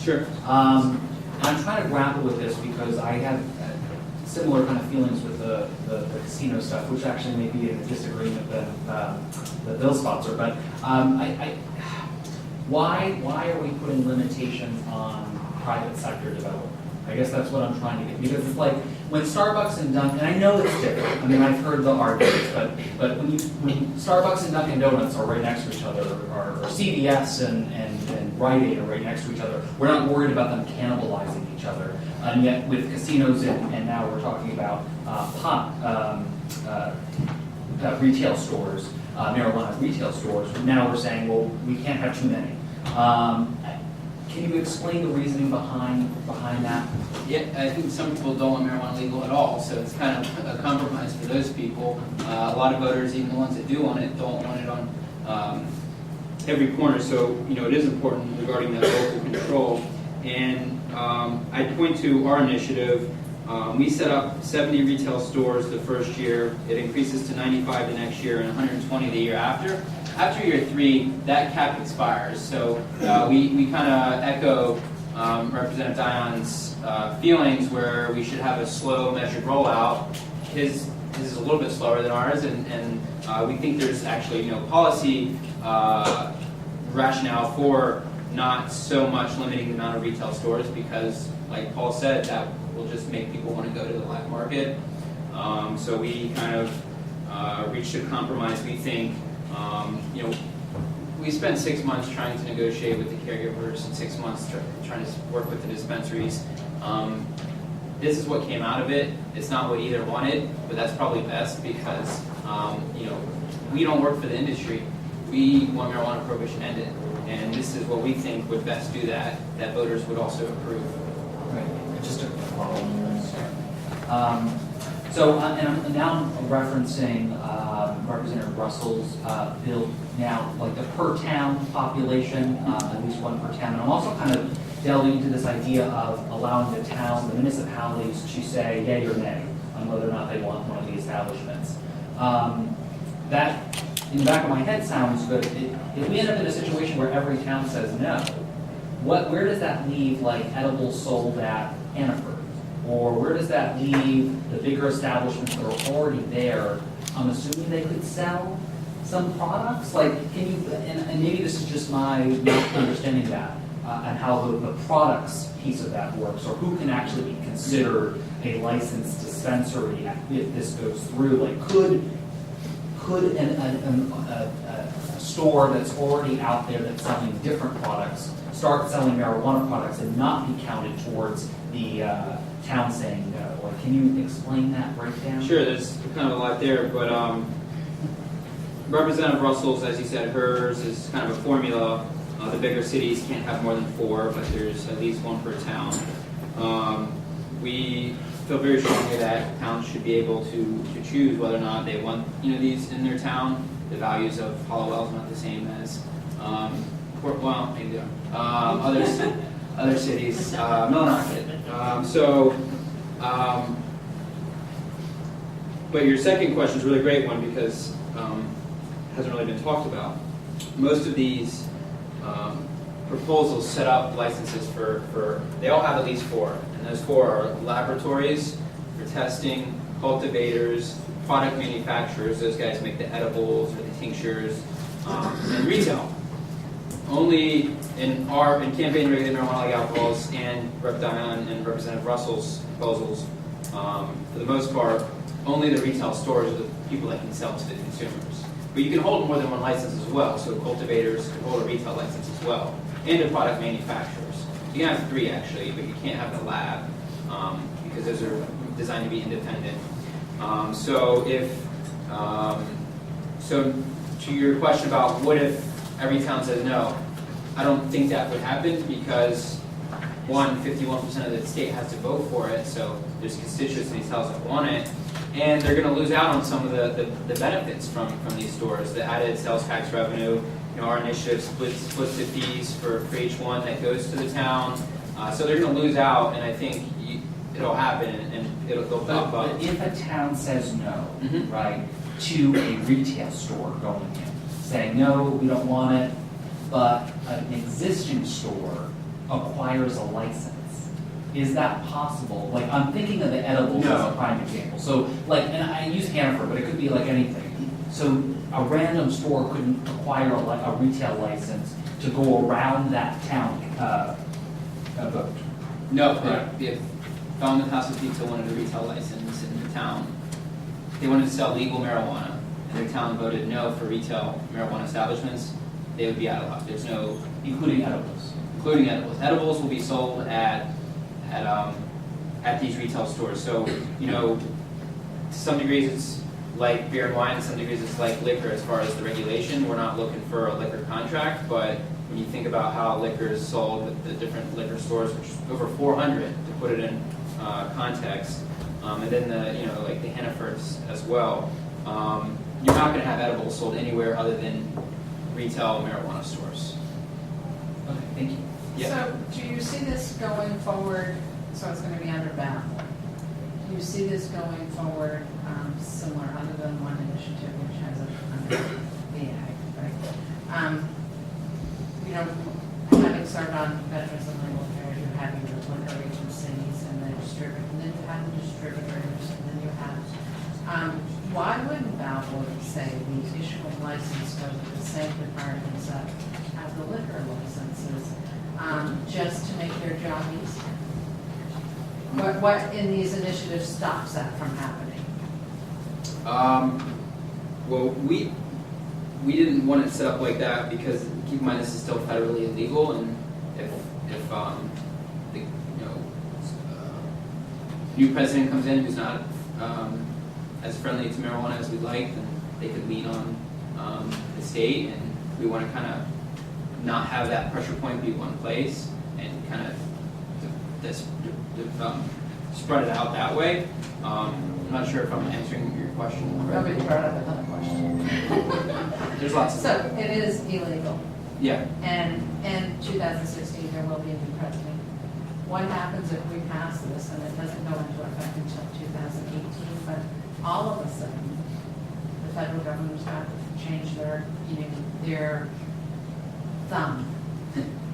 Sure. I'm trying to grapple with this because I have similar kind of feelings with the casino stuff, which actually may be in a disagreement that Bill sponsor. But why are we putting limitations on private sector development? I guess that's what I'm trying to get, because it's like when Starbucks and Dunkin', and I know it's different. I mean, I've heard the arguments, but when Starbucks and Dunkin' Donuts are right next to each other, or CVS and Rite Aid are right next to each other, we're not worried about them cannibalizing each other. And yet with casinos and now we're talking about retail stores, marijuana retail stores. Now we're saying, well, we can't have too many. Can you explain the reasoning behind that? Yeah, I think some people don't want marijuana legal at all, so it's kind of a compromise for those people. A lot of voters, even the ones that do want it, don't want it on every corner. So, it is important regarding that local control. And I'd point to our initiative. We set up 70 retail stores the first year. It increases to 95 the next year and 120 the year after. After year 3, that cap expires. So we kind of echo Representative Dion's feelings where we should have a slow, measured rollout. His is a little bit slower than ours, and we think there's actually policy rationale for not so much limiting the amount of retail stores because, like Paul said, that will just make people want to go to the black market. So we kind of reached a compromise, we think. We spent 6 months trying to negotiate with the caregivers and 6 months trying to work with the dispensaries. This is what came out of it. It's not what either wanted, but that's probably best because we don't work for the industry. We want marijuana prohibition ended, and this is what we think would best do that voters would also approve. Right. Just a follow up. So, and now I'm referencing Representative Russell's bill now, like the per town population, at least one per town. And I'm also kind of delving into this idea of allowing the town, the municipalities to say yay or nay on whether or not they want one of the establishments. That, in the back of my head, sounds good. If we end up in a situation where every town says no, where does that leave like edibles sold at Hannaford? Or where does that leave the bigger establishments that are already there? I'm assuming they could sell some products. Like, can you? And maybe this is just my not understanding that and how the products piece of that works, or who can actually be considered a licensed dispensary if this goes through. Like, could a store that's already out there that's selling different products start selling marijuana products and not be counted towards the town saying no? Or can you explain that breakdown? Sure, there's kind of a lot there, but Representative Russell's, as you said, hers is kind of a formula. The bigger cities can't have more than 4, but there's at least 1 per town. We feel very strongly that towns should be able to choose whether or not they want these in their town. The values of Hollowell is not the same as well, maybe other cities. Millinocket. But your second question is a really great one because it hasn't really been talked about. Most of these proposals set up licenses for they all have at least 4, and those 4 are laboratories for testing, cultivators, product manufacturers, those guys make the edibles or the tinctures, and retail. Only in campaign regulated marijuana like alcohols and Rep. Dion and Representative Russell's proposals, for the most part, only the retail stores are the people that can sell to the consumers. But you can hold more than 1 license as well, so cultivators can hold a retail license as well, and the product manufacturers. You can have 3 actually, but you can't have the lab because those are designed to be independent. So to your question about what if every town says no, I don't think that would happen because 51% of the state has to vote for it, so there's constituents in these towns that want it, and they're going to lose out on some of the benefits from these stores, the added sales tax revenue. Our initiative splits the fees for each one that goes to the town, so they're going to lose out, and I think it'll happen, and they'll pop up. But if a town says no, right, to a retail store going in, saying no, we don't want it, but an existing store acquires a license. Is that possible? Like, I'm thinking of the edibles as a prime example. So, like, and I use Hannaford, but it could be like anything. So, a random store couldn't acquire a retail license to go around that town vote. No, if Falmouth House of Pizza wanted a retail license in the town, they wanted to sell legal marijuana, and the town voted no for retail marijuana establishments, they would be out of luck. There's no, Including edibles. including edibles. Edibles will be sold at these retail stores. So, you know, to some degrees it's like beer and wine, to some degrees it's like liquor as far as the regulation. We're not looking for a liquor contract, but when you think about how liquor is sold at the different liquor stores, which is over 400 to put it in context, and then the, you know, like the Hannafords as well, you're not going to have edibles sold anywhere other than retail marijuana stores. Okay, thank you. Yeah. So do you see this going forward, so it's going to be under ballot? Do you see this going forward similar, other than one initiative which has a VA, right? You know, having served on Veterans and Legal Affairs, you're having the liquor agencies and the distributor, and then you have the distributors, and then you have, why wouldn't ballot say we issue a license go to the same departments that have the liquor licenses, just to make their job easier? What in these initiatives stops that from happening? Well, we didn't want it set up like that because, keep in mind, this is still federally illegal, and if the, you know, new president comes in who's not as friendly to marijuana as we'd like, then they could lean on the state, and we want to kind of not have that pressure point be one place and kind of spread it out that way. I'm not sure if I'm answering your question correctly. Nobody brought up another question. There's lots of So it is illegal, yeah. and in 2016 there will be a new president. What happens if we pass this and it doesn't go into effect until 2018, but all of a sudden the federal government's got to change their thumb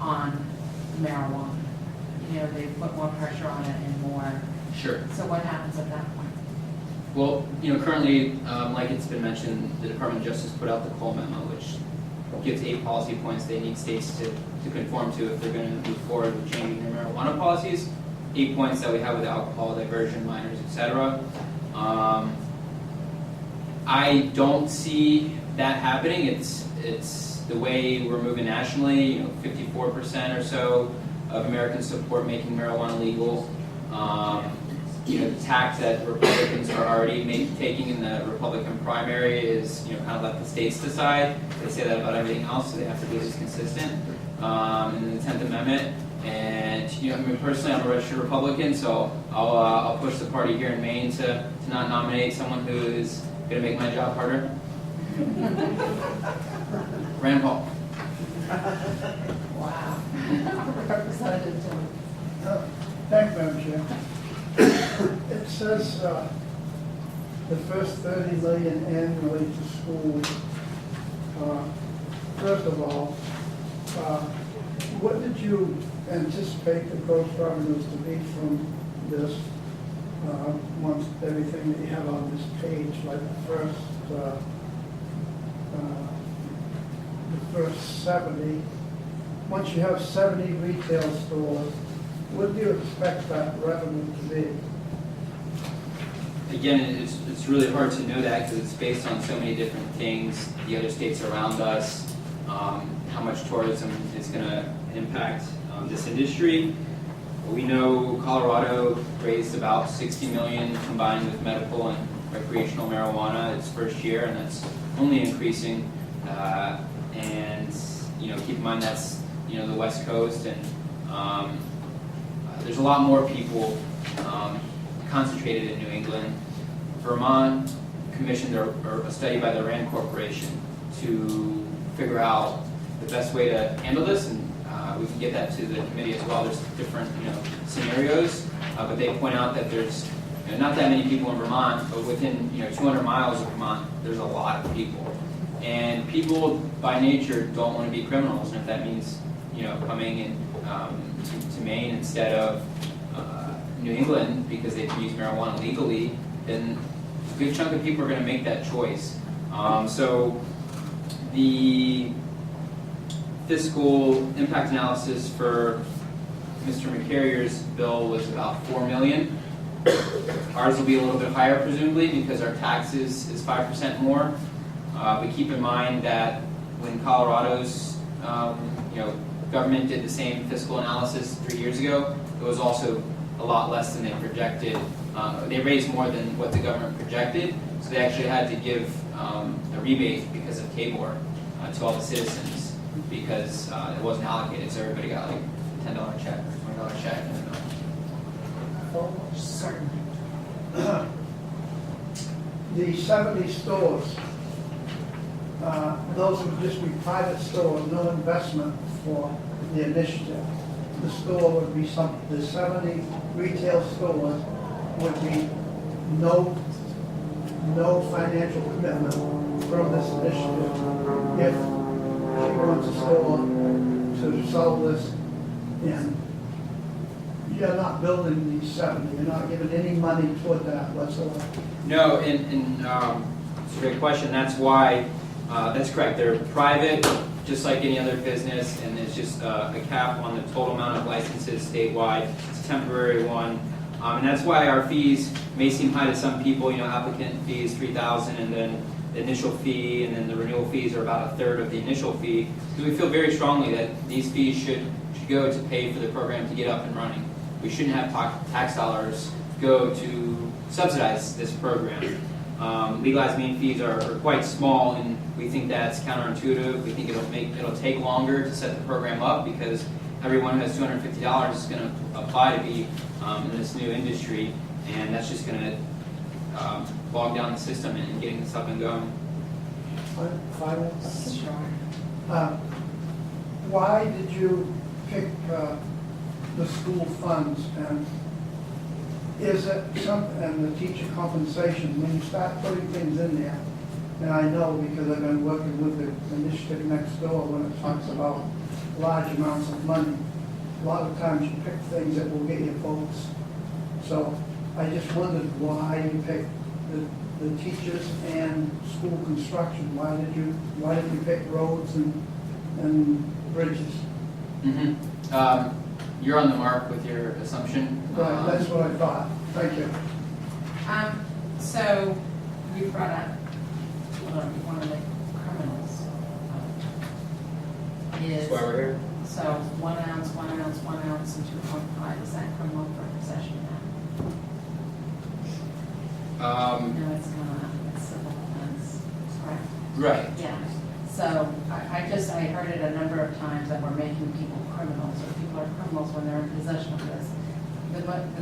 on marijuana? You know, they put more pressure on it and more. Sure. So what happens at that point? Well, you know, currently, like it's been mentioned, the Department of Justice put out the Cole memo, which gives 8 policy points they need states to conform to if they're going to move forward with changing their marijuana policies. 8 points that we have with alcohol, diversion, minors, etc. I don't see that happening. It's the way we're moving nationally. You know, 54% or so of Americans support making marijuana legal. You know, the tack that Republicans are already taking in the Republican primary is, you know, kind of let the states decide. They say that about everything else, so they have to be at least consistent. And then the 10th Amendment, and you know, I mean, personally, I'm a registered Republican, so I'll push the party here in Maine to not nominate someone who is going to make my job harder. Rand Paul. Wow. Representative Tillman. Thank you, Madam Chair. It says the first 30 million annually to schools. First of all, what did you anticipate the gross revenues to be from this once everything that you have on this page, like the first 70? Once you have 70 retail stores, what do you expect that revenue to be? Again, it's really hard to know that because it's based on so many different things, the other states around us, how much tourism is going to impact this industry. We know Colorado raised about 60 million combined with medical and recreational marijuana its first year, and that's only increasing. And you know, keep in mind that's, you know, the West Coast, and there's a lot more people concentrated in New England. Vermont commissioned a study by the Rand Corporation to figure out the best way to handle this, and we can get that to the committee as well. There's different, you know, scenarios, but they point out that there's, you know, not that many people in Vermont, but within, you know, 200 miles of Vermont, there's a lot of people. And people by nature don't want to be criminals, and if that means, you know, coming and to Maine instead of New England because they can use marijuana legally, then a good chunk of people are going to make that choice. So the fiscal impact analysis for Mr. McCarrier's bill was about $4 million. Ours will be a little bit higher presumably because our taxes is 5% more. But keep in mind that when Colorado's government did the same fiscal analysis 3 years ago, it was also a lot less than they projected. They raised more than what the government projected, so they actually had to give a rebate because of KBOR to all the citizens because it wasn't allocated, so everybody got like a $10 check or $20 check. Certainly. The 70 stores, those would just be private stores, no investment for the initiative. The store would be the 70 retail stores would be no financial commitment from this initiative. If she wants a store to sell this in, you're not building these 70, you're not giving any money toward that whatsoever. No, and it's a great question. That's why, that's correct. They're private, just like any other business, and there's just a cap on the total amount of licenses statewide. It's a temporary one. And that's why our fees may seem high to some people. Applicant fee is $3,000, and then the initial fee, and then the renewal fees are about a third of the initial fee. Because we feel very strongly that these fees should go to pay for the program to get up and running. We shouldn't have tax dollars go to subsidize this program. Legalize Maine fees are quite small, and we think that's counterintuitive. We think it'll take longer to set the program up because everyone who has $250 is going to apply to be in this new industry, and that's just going to bog down the system and getting this up and going. Final? Sure. Why did you pick the school funds, and is it and the teacher compensation, when you start putting things in there, and I know because I've been working with the initiative next door when it talks about large amounts of money, a lot of times you pick things that will get you votes. So I just wondered why you picked the teachers and school construction. Why did you pick roads and bridges? Mm-hmm. You're on the mark with your assumption. Right, that's what I thought. Thank you. So you brought up one of the criminals. That's why we're here. So 1 ounce, and 2.5, is that criminal for possession now? No, it's not, it's civil offense, correct? Right. Yeah, so I heard it a number of times that we're making people criminals, or people are criminals when they're in possession of this.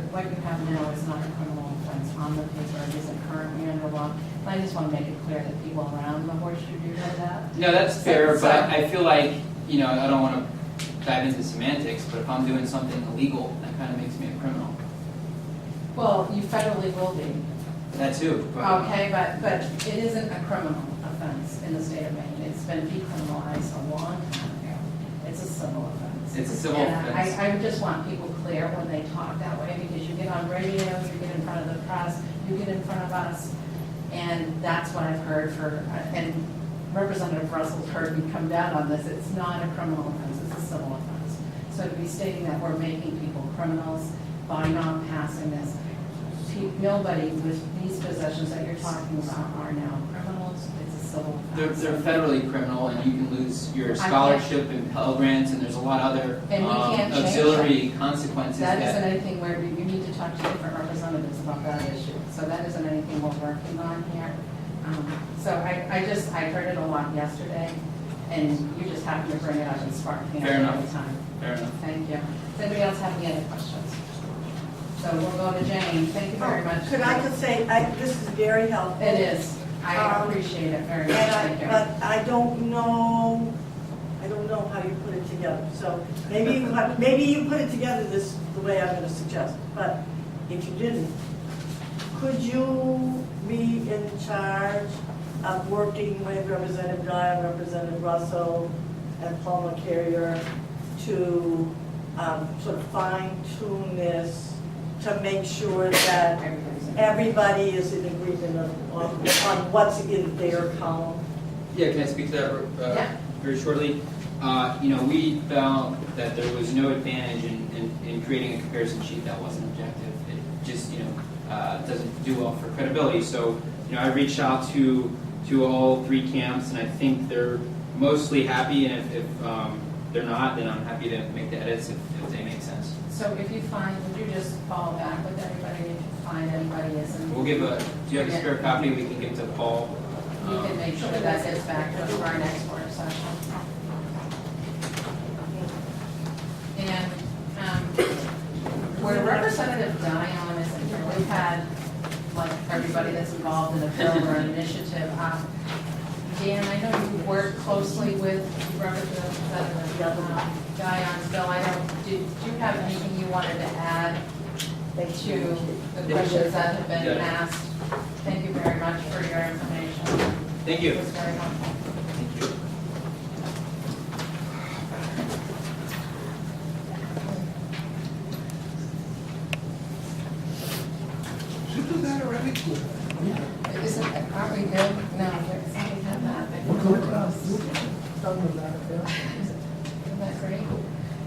What you have now is not a criminal offense on the paper, it isn't currently under law. I just want to make it clear that people around the horseshoe do know that. No, that's fair, but I feel like, I don't want to dive into semantics, but if I'm doing something illegal, that kind of makes me a criminal. Well, you federally will be. That too. Okay, but it isn't a criminal offense in the state of Maine. It's been decriminalized a long time ago. It's a civil offense. It's a civil And offense. I just want people clear when they talk that way, because you get on radio, you get in front of the press, you get in front of us, and that's what I've heard and Representative Russell's heard me come down on this. It's not a criminal offense, it's a civil offense. So to be stating that we're making people criminals by not passing this, nobody with these possessions that you're talking about are now criminals. It's a civil offense. They're federally criminal, and you can lose your scholarship and Pell Grants, and there's a lot of other And we can't change auxiliary consequences. That isn't anything where you need to talk to different representatives about that issue. So that isn't anything we're working on here. So I heard it a lot yesterday, and you just happened to bring it up and spark me Fair enough. all the time. Fair enough. Thank you. Does anybody else have any other questions? So we'll go to Jane. Thank you very much. Could I just say, this is very helpful. It is. I appreciate it very much. Thank you. But I don't know how you put it together. So maybe you put it together the way I'm going to suggest. But if you didn't, could you be in charge of working with Representative Dion, Representative Russell, and Paul McCarrier to sort of fine tune this to make sure that Everybody's in. everybody is in agreement on what's in their column? Yeah, can I speak to that Yeah. very shortly? We found that there was no advantage in creating a comparison sheet that wasn't objective. It just, doesn't do well for credibility. So, I reached out to all three camps, and I think they're mostly happy, and if they're not, then I'm happy to make the edits if they make sense. So if you find, would you just follow back with everybody if you find anybody isn't? We'll do you have a spare copy we can give to Paul? You can make sure that gets back to us for our next work session. And where Representative Dion isn't here, we've had, like, everybody that's involved in a bill or an initiative. Dan, I know you work closely with Representative Dion's bill. Did you have anything you wanted to add to the questions that have been asked? Thank you very much for your information. Thank you. It was very helpful. Thank you. Should do that already? Aren't we good? No, somebody had that. We're good. Done with that, yeah. Isn't that great?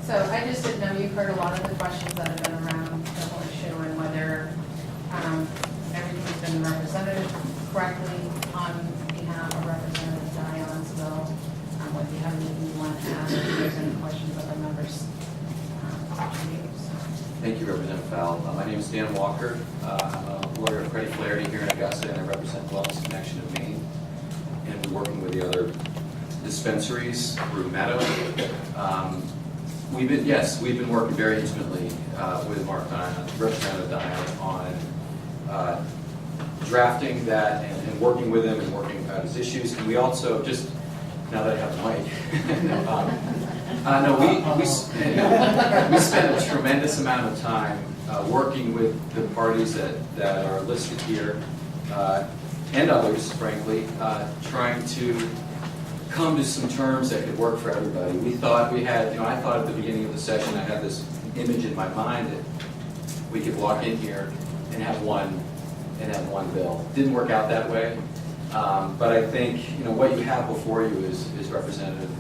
So I just didn't know, you've heard a lot of the questions that have been around the whole issue and whether everything's been represented correctly on behalf of Representative Dion's bill. Whether you have anything you want to add, if there's any questions other members to you. So. Thank you, Representative Fowl. My name is Dan Walker. I'm a lawyer at Freddie Flaherty here in Augusta, and I represent Wellness Connection of Maine. And we're working with the other dispensaries through Meadow. We've been working very intimately with Representative Dion on drafting that and working with him and working out his issues. And we also just, now that I have the mic, we spent a tremendous amount of time working with the parties that are listed here and others, frankly, trying to come to some terms that could work for everybody. We thought we had, I thought at the beginning of the session I had this image in my mind that we could walk in here and have one bill. Didn't work out that way, but I think what you have before you is Representative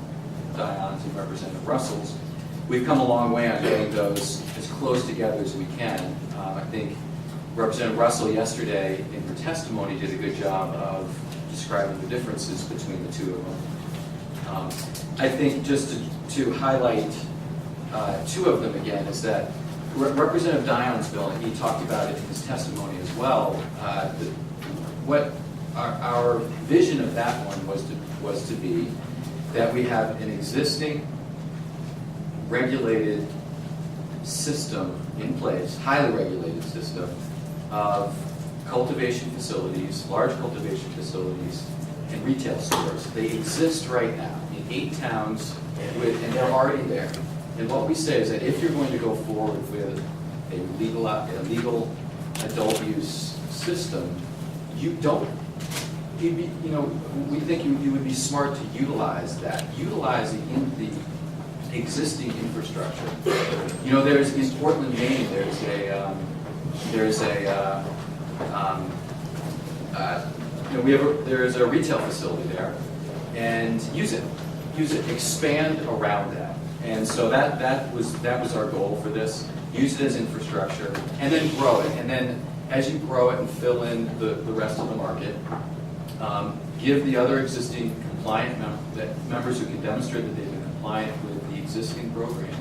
Dion's and Representative Russell's. We've come a long way on getting those as close together as we can. I think Representative Russell yesterday in her testimony did a good job of describing the differences between the two of them. I think just to highlight two of them again is that Representative Dion's bill, and he talked about it in his testimony as well, what our vision of that one was to be that we have an existing regulated system in place, highly regulated system of cultivation facilities, large cultivation facilities, and retail stores. They exist right now in 8 towns, and they're already there. And what we say is that if you're going to go forward with a legal adult use system, we think you would be smart to utilize that, utilize the existing infrastructure. There's in Portland, Maine, there's a retail facility there, and use it, expand around that. And so that was our goal for this. Use it as infrastructure, and then grow it. And then as you grow it and fill in the rest of the market, give the other existing compliant members who can demonstrate that they've been compliant with the existing program,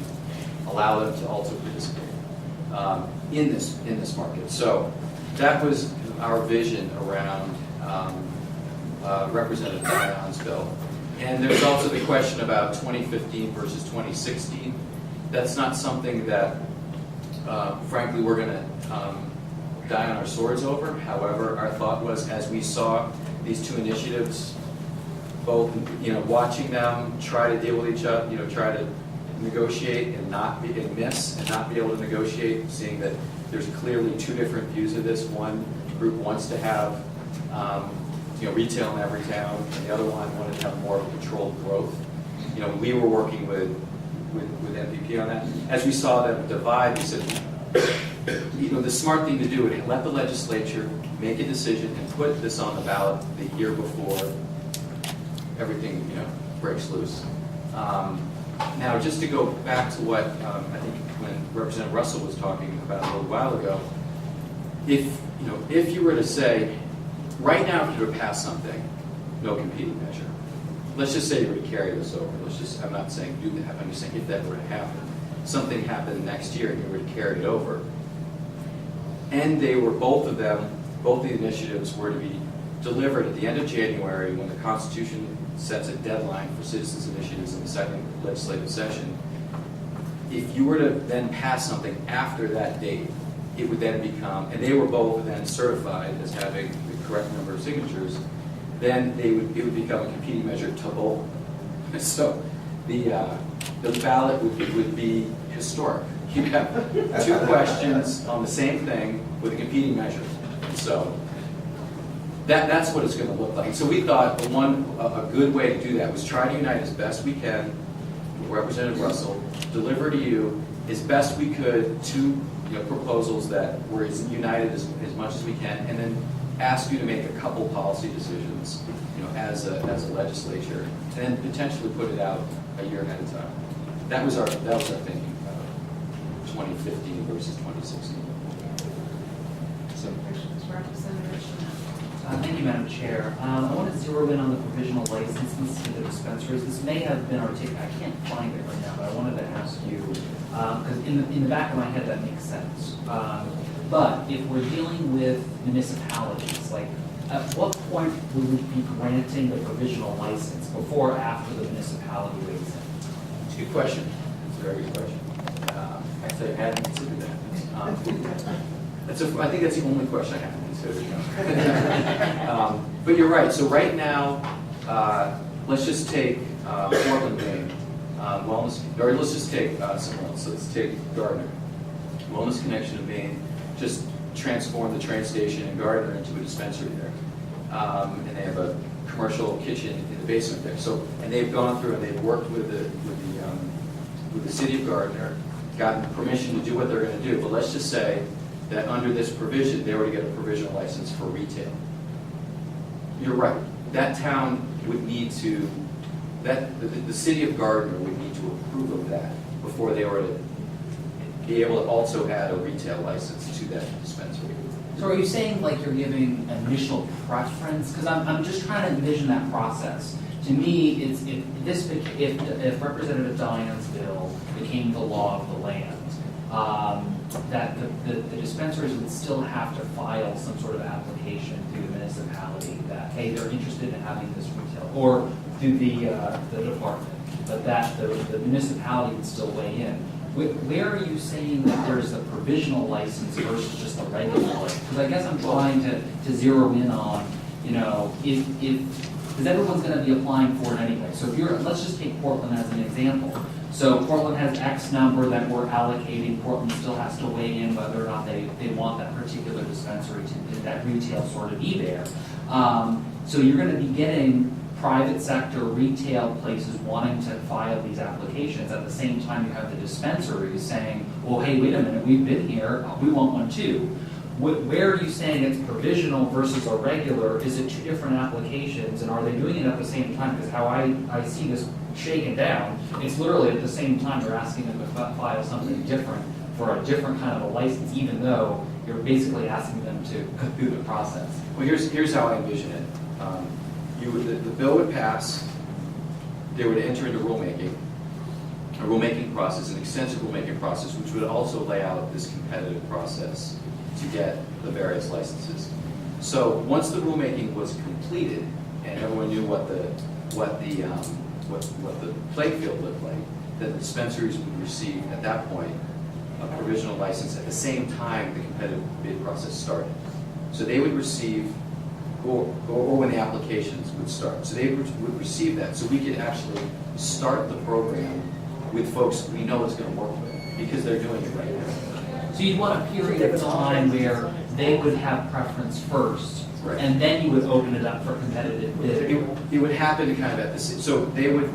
allow them to also participate in this market. So that was our vision around Representative Dion's bill. And there's also the question about 2015 versus 2016. That's not something that, frankly, we're going to die on our swords over. However, our thought was, as we saw these two initiatives, both, watching them try to deal with each other, try to negotiate and not miss and not be able to negotiate, seeing that there's clearly two different views of this. One group wants to have retail in every town, and the other one wanted to have more of a controlled growth. We were working with with MPP on that. As we saw them divide, we said, the smart thing to do would let the legislature make a decision and put this on the ballot the year before everything, breaks loose. Now, just to go back to what I think when Representative Russell was talking about a little while ago, if you were to say, right now, if you were to pass something, no competing measure. Let's just say you were to carry this over. I'm not saying do that. I'm just saying if that were to happen, something happened next year and you were to carry it over, and they were both of the initiatives were to be delivered at the end of January when the Constitution sets a deadline for citizens' initiatives in the second legislative session. If you were to then pass something after that date, it would then become, and they were both then certified as having the correct number of signatures, then it would become a competing measure to both. So the ballot would be historic. You have two questions on the same thing with a competing measure. So that's what it's going to look like. So we thought a good way to do that was try to unite as best we can with Representative Russell, deliver to you as best we could two proposals that were as united as much as we can, and then ask you to make a couple policy decisions, as a legislature, and then potentially put it out a year ahead of time. That was our thinking. 2015 versus 2016. Some questions, Representative Chanel. Thank you, Madam Chair. I want to zero in on the provisional licenses for the dispensaries. This may have been articulated, I can't find it right now, but I wanted to ask you, because in the back of my head that makes sense. But if we're dealing with municipalities, like at what point will we be granting the provisional license, before or after the municipality weighs in? It's a good question. It's a very good question. Actually, I hadn't considered that. I think that's the only question I haven't considered. But you're right. So right now, let's just take Portland, Maine, wellness, or let's just take someone else. Let's take Gardner. Wellness Connection of Maine just transformed the train station in Gardner into a dispensary there. And they have a commercial kitchen in the basement there. So, and they've gone through and they've worked with the city of Gardner, gotten permission to do what they're going to do. But let's just say that under this provision, they were to get a provisional license for retail. You're right. That town would need to, the city of Gardner would need to approve of that before they were to be able to also add a retail license to that dispensary. So are you saying like you're giving initial preference? Because I'm just trying to envision that process. To me, it's if Representative Dian's bill became the law of the land, that the dispensaries would still have to file some sort of application through the municipality that, hey, they're interested in having this retail, or through the department, but that the municipality would still weigh in. Where are you saying that there's a provisional license versus just a regular license? Because I guess I'm trying to zero in on, because everyone's going to be applying for it anyway. So let's just take Portland as an example. So Portland has X number that we're allocating. Portland still has to weigh in whether or not they want that particular dispensary, that retail sort of be there. So you're going to be getting private sector retail places wanting to file these applications. At the same time, you have the dispensaries saying, well, hey, wait a minute, we've been here, we want one too. Where are you saying it's provisional versus a regular? Is it two different applications, and are they doing it at the same time? Because how I see this shaken down, it's literally at the same time you're asking them to file something different for a different kind of a license, even though you're basically asking them to go through the process. Well, here's how I envision it. The bill would pass, they would enter into a rulemaking process, an extensive rulemaking process, which would also lay out this competitive process to get the various licenses. So once the rulemaking was completed and everyone knew what the playing field looked like, then the dispensaries would receive at that point a provisional license at the same time the competitive bid process started. So they would receive, or when the applications would start. So they would receive that. So we could actually start the program with folks we know it's going to work with because they're doing it right now. So you'd want a period of time where they would have preference first, Right. and then you would open it up for competitive bidding. It would happen kind of at the same, so they would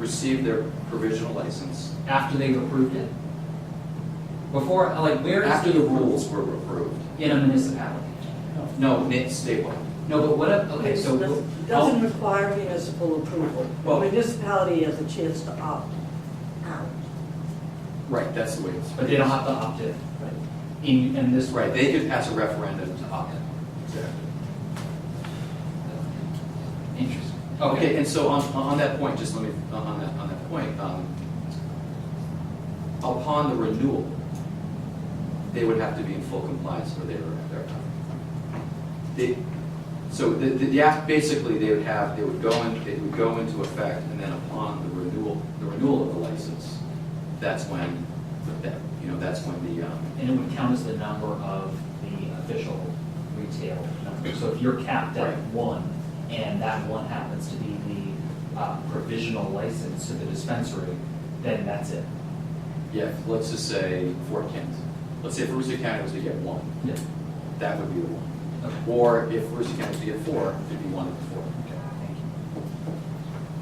received their provisional license After they've approved it? Before, like, where is after the the rules were approved. in a municipality? No, statewide. No, but what, okay, so. It doesn't require municipal approval. Well- The municipality has a chance to opt out. Right, that's the way it's. But they don't have to opt in. Right. In this. Right, they could pass a referendum to opt in. Interesting. Okay, and so on that point, just let me, on that point, upon the renewal, they would have to be in full compliance for their so the act, basically, they would go into effect, and then upon the renewal of the license, that's when, that's when the, And it would count as the number of the official retail number. So if you're capped at Right. 1, and that 1 happens to be the provisional license to the dispensary, then that's it. yeah, let's just say 4 cans. Let's say if Rooster County was to get 1, Yeah. that would be the 1. Okay. Or if Rooster County was to get 4, it'd be 1 of the 4. Okay, thank you.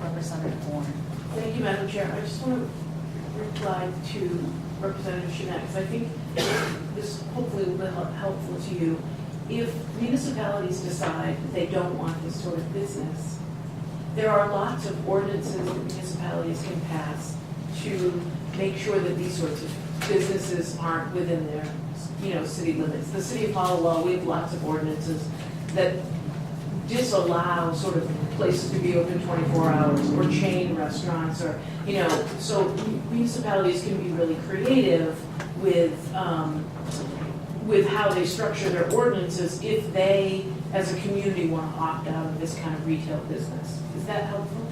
Representative Warren. Thank you, Madam Chair. I just want to reply to Representative Shimek, because I think this hopefully will be helpful to you. If municipalities decide that they don't want this sort of business, there are lots of ordinances that municipalities can pass to make sure that these sorts of businesses aren't within their, city limits. The city of Honolulu, we have lots of ordinances that disallow sort of places to be open 24 hours or chain restaurants or, so municipalities can be really creative with how they structure their ordinances if they, as a community, want to opt out of this kind of retail business. Is that helpful?